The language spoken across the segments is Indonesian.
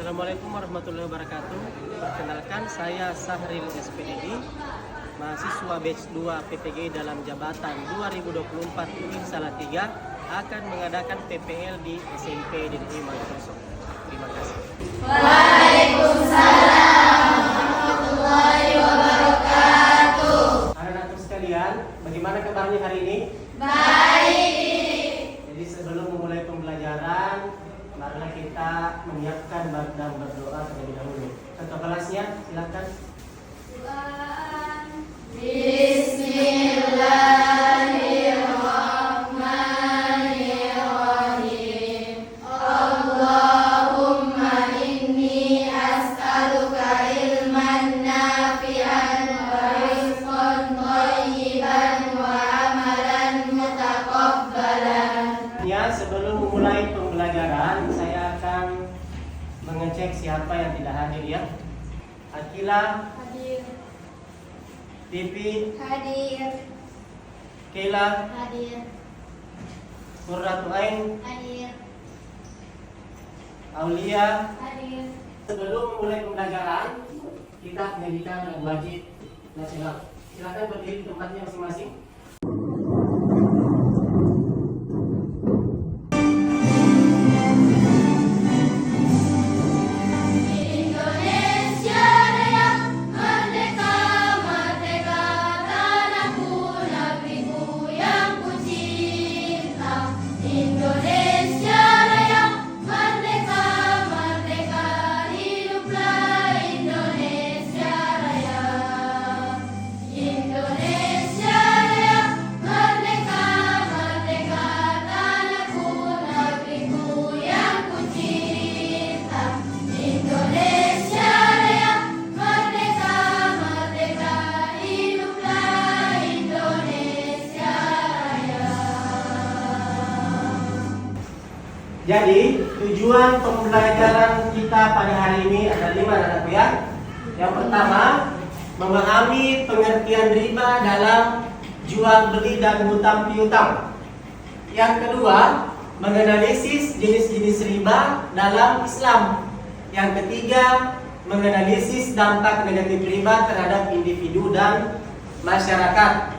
Assalamualaikum warahmatullahi wabarakatuh. Perkenalkan, saya Sahril SPDD, mahasiswa batch 2 PPG dalam jabatan 2024 UIN Salatiga akan mengadakan PPL di SMP DDI Mangkuso. Terima kasih. Waalaikumsalam warahmatullahi wabarakatuh. Anak-anak sekalian, bagaimana kabarnya hari ini? Baik. Jadi sebelum memulai pembelajaran, marilah kita menyiapkan dan berdoa terlebih dahulu. Contoh kelasnya, silakan. Bismillahirrahmanirrahim. Allahumma inni as'aluka ilman nafi'an wa rizqan thayyiban wa amalan mutaqabbalan. Ya, sebelum memulai pembelajaran, saya akan mengecek siapa yang tidak hadir ya. Akila, Hadir. Pipi, Hadir. Kela, Hadir. Qurratu Ain, Hadir. Aulia. Hadir. Sebelum memulai pembelajaran, kita pendidikan dan wajib nasional. Silakan berdiri di tempatnya masing-masing. Indonesia Raya merdeka, merdeka tanahku, negeriku yang ku cinta. Indonesia Raya merdeka, merdeka, hiduplah Indonesia Raya. Indonesia Raya merdeka, merdeka tanahku, negeriku yang ku cinta. Indonesia Raya merdeka, merdeka, hiduplah Indonesia Raya. Jadi, tujuan pembelajaran kita pada hari ini ada 5 anak-anakku ya. Yang pertama, memahami pengertian riba dalam jual beli dan hutang piutang. Yang kedua, menganalisis jenis-jenis riba dalam Islam. Yang ketiga, menganalisis dampak negatif riba terhadap individu dan masyarakat.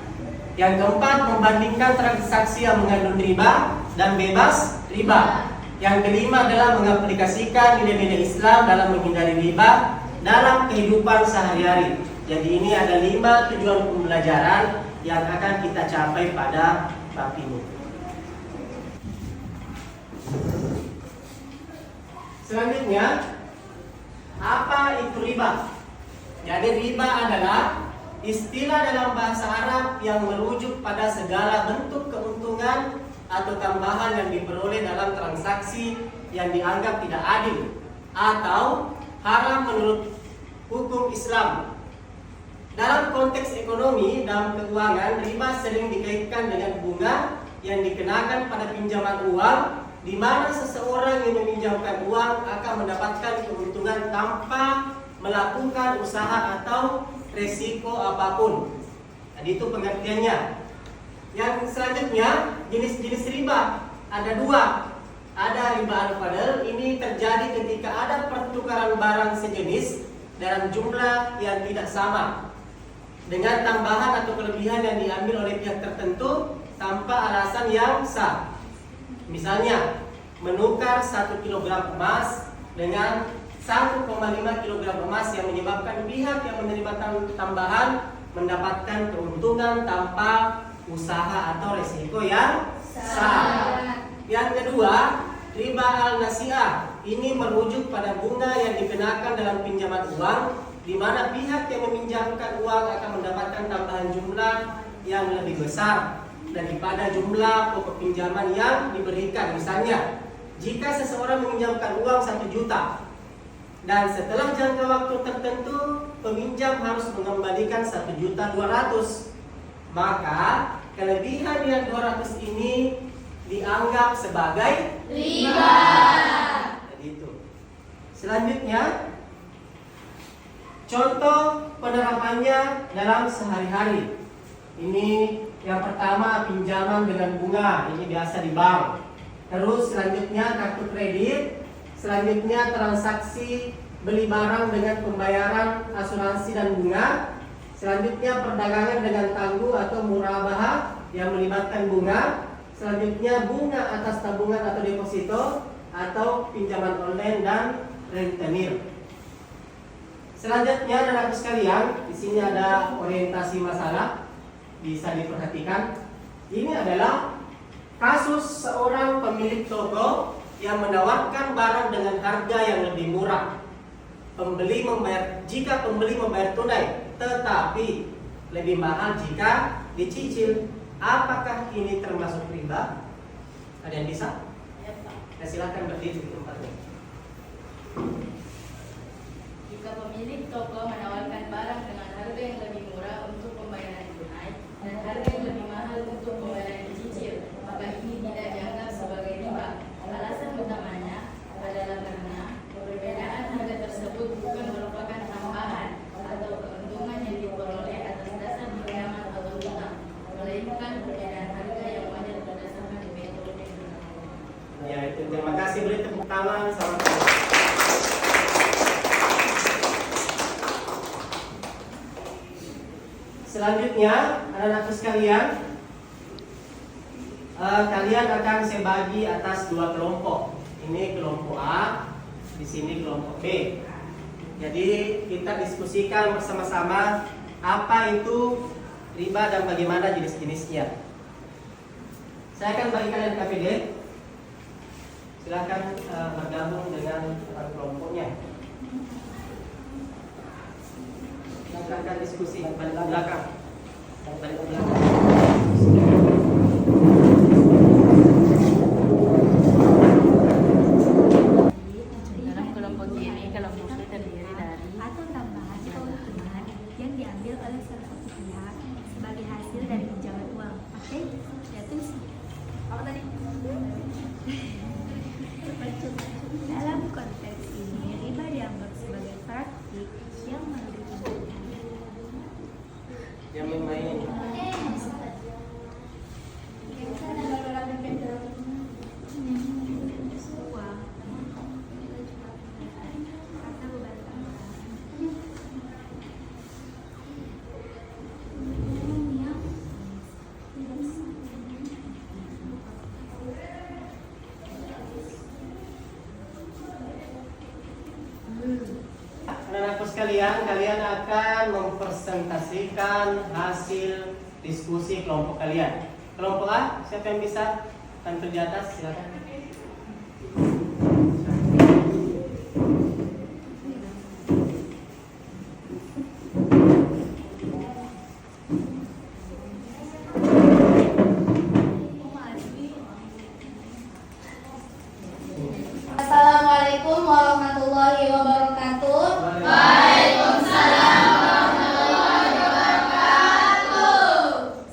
Yang keempat, membandingkan transaksi yang mengandung riba dan bebas riba. Yang kelima adalah mengaplikasikan nilai-nilai Islam dalam menghindari riba dalam kehidupan sehari-hari. Jadi ini ada 5 tujuan pembelajaran yang akan kita capai pada bab ini. Selanjutnya, apa itu riba? Jadi riba adalah istilah dalam bahasa Arab yang merujuk pada segala bentuk keuntungan atau tambahan yang diperoleh dalam transaksi yang dianggap tidak adil atau haram menurut hukum Islam. Dalam konteks ekonomi dan keuangan, riba sering dikaitkan dengan bunga yang dikenakan pada pinjaman uang, di mana seseorang yang meminjamkan uang akan mendapatkan keuntungan tanpa melakukan usaha atau resiko apapun. Jadi itu pengertiannya. Yang selanjutnya, jenis-jenis riba ada 2. Ada riba al-fadl, ini terjadi ketika ada pertukaran barang sejenis dalam jumlah yang tidak sama dengan tambahan atau kelebihan yang diambil oleh pihak tertentu tanpa alasan yang sah. Misalnya, menukar 1 kg emas dengan 1,5 kg emas yang menyebabkan pihak yang menerima tambahan mendapatkan keuntungan tanpa usaha atau resiko yang sah. Yang kedua, riba al-nasi'ah. Ini merujuk pada bunga yang dikenakan dalam pinjaman uang, di mana pihak yang meminjamkan uang akan mendapatkan tambahan jumlah yang lebih besar daripada jumlah pokok pinjaman yang diberikan. Misalnya, jika seseorang meminjamkan uang 1 juta dan setelah jangka waktu tertentu peminjam harus mengembalikan 1.200.000, maka kelebihan yang 200 ini dianggap sebagai Riba. Jadi itu. Selanjutnya, contoh penerapannya dalam sehari-hari. Ini yang pertama, pinjaman dengan bunga, ini biasa di bank. Terus selanjutnya kartu kredit, Selanjutnya transaksi beli barang dengan pembayaran asuransi dan bunga. Selanjutnya perdagangan dengan tangguh atau murabahah yang melibatkan bunga. Selanjutnya bunga atas tabungan atau deposito atau pinjaman online dan rentenir. Selanjutnya anak-anak sekalian, di sini ada orientasi masalah, bisa diperhatikan. Ini adalah kasus seorang pemilik toko yang menawarkan barang dengan harga yang lebih murah. Jika pembeli membayar tunai, tetapi lebih mahal jika dicicil. Apakah ini termasuk riba? Ada yang bisa? Ya, silakan berdiri di tempatnya. Jika pemilik toko menawarkan barang dengan harga yang lebih murah untuk pembayaran tunai dan harga yang lebih mahal untuk pembayaran dicicil, maka ini tidak dianggap sebagai riba. Alasan utamanya adalah karena perbedaan harga tersebut bukan merupakan tambahan atau keuntungan yang diperoleh atas dasar pinjaman atau utang, melainkan perbedaan harga yang wajar berdasarkan metode penjualan. Ya, itu. Terima kasih. Beri tepuk tangan sama. Selanjutnya, anak-anak sekalian, kalian akan saya bagi atas dua kelompok. Ini kelompok A, di sini kelompok B. Jadi kita diskusikan bersama-sama apa itu riba dan bagaimana jenis-jenisnya. Saya akan bagi kalian KPD. Silakan bergabung dengan kelompoknya. Akan diskusi balik ke belakang. Balik ke belakang. Dalam kelompok ini, kelompok ini terdiri dari atau tambahan keuntungan yang diambil oleh salah satu pihak sebagai hasil dari pinjaman uang. Oke, ya terus apa tadi? Dalam konteks ini, riba dianggap sebagai praktik yang merugikan. Yang main. Anak-anakku sekalian, kalian akan mempresentasikan hasil diskusi kelompok kalian. Kelompok A, siapa yang bisa tampil di atas? Silakan. Assalamualaikum warahmatullahi wabarakatuh.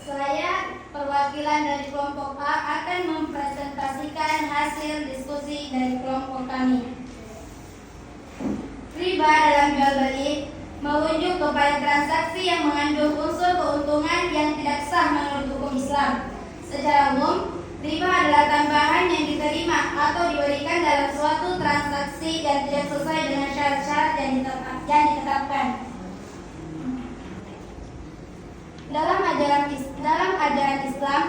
Saya perwakilan dari kelompok A akan mempresentasikan hasil diskusi dari kelompok kami. Riba dalam jual beli merujuk kepada transaksi yang mengandung unsur keuntungan yang tidak sah menurut hukum Islam. Secara umum, riba adalah tambahan yang diterima atau diberikan dalam suatu transaksi dan tidak sesuai dengan syarat-syarat yang ditetapkan. Dalam ajaran Islam,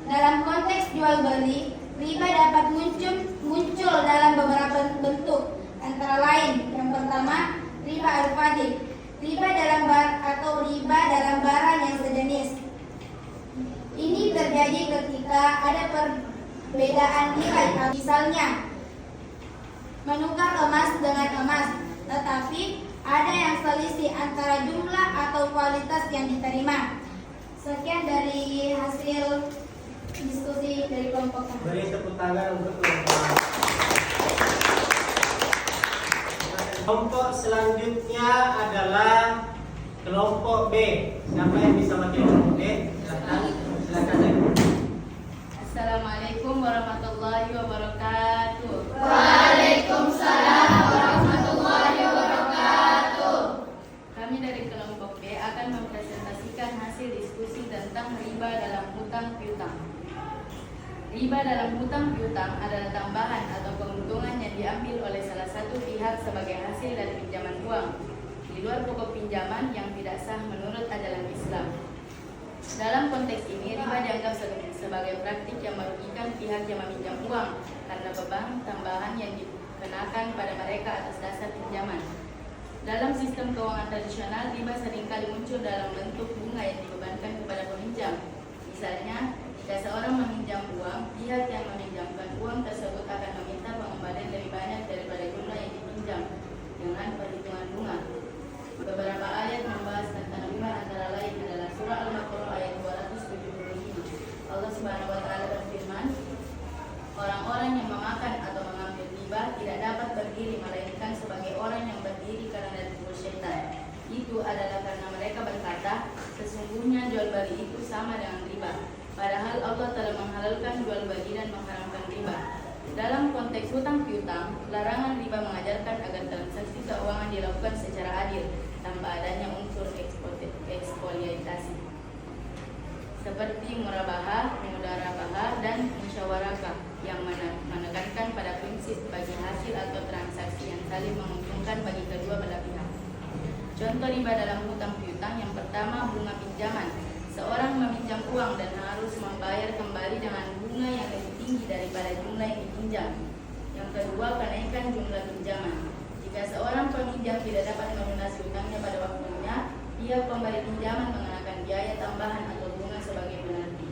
dalam konteks jual beli, riba dapat muncul dalam beberapa bentuk, antara lain yang pertama, riba al-fadl, riba dalam barang yang sejenis. Ini terjadi ketika ada perbedaan nilai, misalnya menukar emas dengan emas, tetapi ada yang selisih antara jumlah atau kualitas yang diterima. Sekian dari hasil diskusi dari kelompok kami. Beri tepuk tangan untuk kelompok. Kelompok selanjutnya adalah kelompok B. Siapa yang bisa wakil kelompok B? Silakan. Assalamualaikum warahmatullahi wabarakatuh. Waalaikumsalam warahmatullahi wabarakatuh. Kami dari kelompok B akan mempresentasikan hasil diskusi tentang riba dalam hutang piutang. Riba dalam hutang piutang adalah tambahan atau keuntungan yang diambil oleh sebagai hasil dari pinjaman uang di luar pokok pinjaman yang tidak sah menurut ajaran Islam. Dalam konteks ini, riba dianggap sebagai praktik yang merugikan pihak yang meminjam uang karena beban tambahan yang dikenakan pada mereka atas dasar pinjaman. Dalam sistem keuangan tradisional, riba seringkali muncul dalam bentuk bunga yang dibebankan kepada peminjam. Misalnya, jika seorang meminjam uang, pihak yang meminjamkan uang tersebut akan meminta pengembalian lebih banyak daripada jumlah yang dipinjam dengan perhitungan bunga. Beberapa ayat membahas tentang riba antara lain adalah surah Al-Baqarah ayat 275. Allah Subhanahu wa taala berfirman, "Orang-orang yang memakan atau mengambil riba tidak dapat berdiri melainkan sebagai orang yang berdiri karena ditipu syaitan. Itu adalah karena mereka berkata, sesungguhnya jual beli itu sama dengan riba. Padahal Allah telah menghalalkan jual beli dan mengharamkan riba." Dalam konteks hutang piutang, larangan riba mengajarkan agar transaksi keuangan dilakukan secara adil tanpa adanya unsur eksploitasi seperti murabahah, mudarabahah, dan musyawarakah yang menekankan pada prinsip bagi hasil atau transaksi yang saling menguntungkan bagi kedua belah pihak. Contoh riba dalam hutang piutang: yang pertama, bunga pinjaman. Seorang meminjam uang dan harus membayar kembali dengan bunga yang lebih tinggi daripada jumlah yang dipinjam. Yang kedua, kenaikan jumlah pinjaman. Jika seorang peminjam tidak dapat melunasi hutangnya pada waktunya, pihak pemberi pinjaman mengenakan biaya tambahan atau bunga sebagai penalti.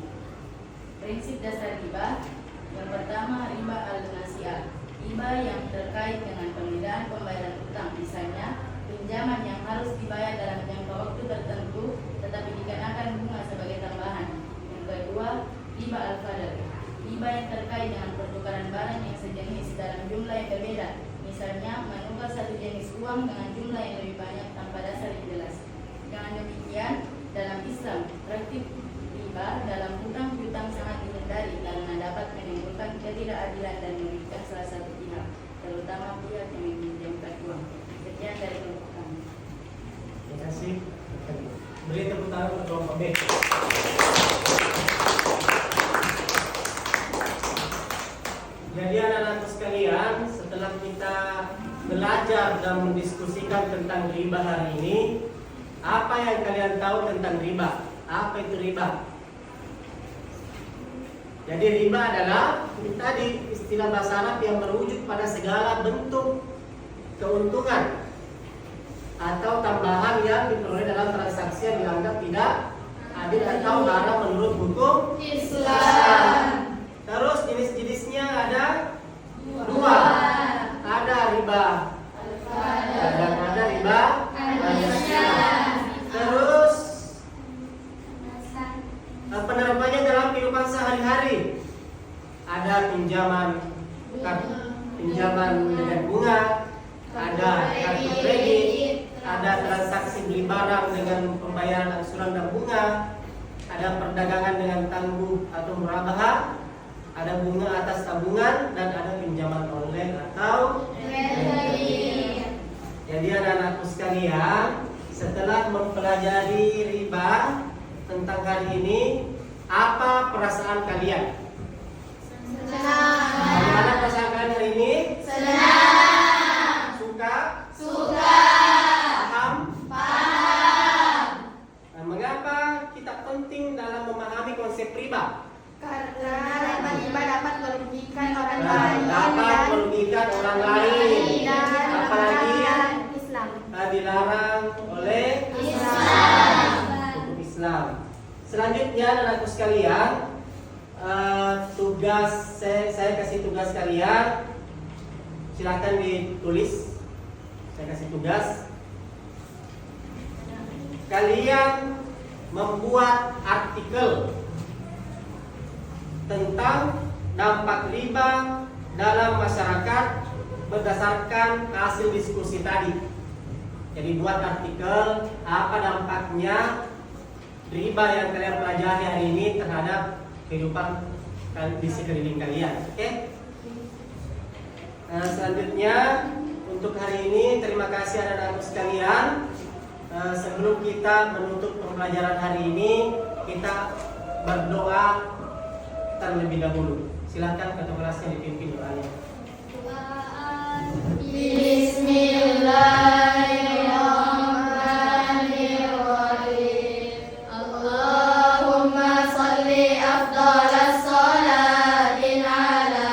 Prinsip dasar riba: yang pertama, riba al-nasi'ah, riba yang terkait dengan penundaan pembayaran hutang. Misalnya, pinjaman yang harus dibayar dalam jangka waktu tertentu tetapi dikenakan bunga sebagai tambahan. Yang kedua, riba al-fadl, riba yang terkait dengan pertukaran barang yang sejenis dalam jumlah yang berbeda. Misalnya, menukar satu jenis uang dengan jumlah yang lebih banyak tanpa dasar yang jelas. Dengan demikian, dalam Islam, praktik riba dalam hutang piutang sangat dihindari karena dapat menimbulkan ketidakadilan dan merugikan salah satu pihak, terutama pihak yang meminjamkan uang. Sekian dari kelompok kami. Terima kasih. Beri tepuk tangan untuk kelompok B. Jadi anak-anakku sekalian, setelah kita belajar dan mendiskusikan tentang riba hari ini, apa yang kalian tahu tentang riba? Apa itu riba? Jadi riba adalah tadi istilah bahasa Arab yang merujuk pada segala bentuk keuntungan atau tambahan yang diperoleh dalam transaksi yang dianggap tidak adil atau haram menurut hukum Islam. Terus jenis-jenisnya ada dua. Ada riba dan ada riba al-nasi'ah. Terus penerapannya dalam kehidupan sehari-hari. Ada pinjaman dengan bunga, ada kartu kredit, ada transaksi beli barang dengan pembayaran angsuran dan bunga, ada perdagangan dengan tangguh atau murabahah, ada bunga atas tabungan, dan ada pinjaman online atau kredit. Jadi anak-anakku sekalian, setelah mempelajari riba tentang hari ini, apa perasaan kalian? Senang. Bagaimana perasaan kalian hari ini? Senang. Suka? Suka. Paham? Paham. Nah, mengapa kita penting dalam memahami konsep riba? Karena riba dapat merugikan orang Nah, lain dapat merugikan orang lain, dan apalagi Islam. dilarang oleh Islam. hukum Islam. Selanjutnya anakku sekalian, tugas saya kasih tugas kalian, silakan ditulis. Saya kasih tugas, kalian membuat artikel tentang dampak riba dalam masyarakat berdasarkan hasil diskusi tadi. Jadi buat artikel apa dampaknya riba yang kalian pelajari hari ini terhadap kehidupan di sekeliling kalian. Oke? Nah, selanjutnya untuk hari ini terima kasih anak-anakku sekalian. Sebelum kita menutup pembelajaran hari ini, kita berdoa terlebih dahulu. Silakan ketua kelasnya dipimpin doanya. Bismillah. Bismillahirrahmanirrahim. Allahumma salli afdalas salatin ala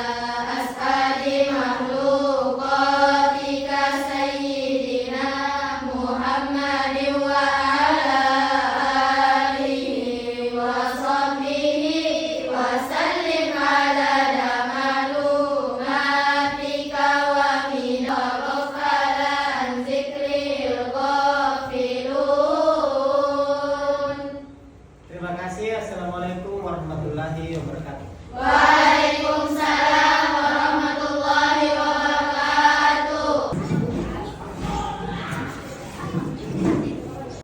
as'adi makhluqatika sayyidina Muhammadin wa ala alihi wa sahbihi wa sallim adada ma'lumatika wa min ghafala an zikril ghafilun. Terima kasih. Assalamualaikum warahmatullahi wabarakatuh. Waalaikumsalam.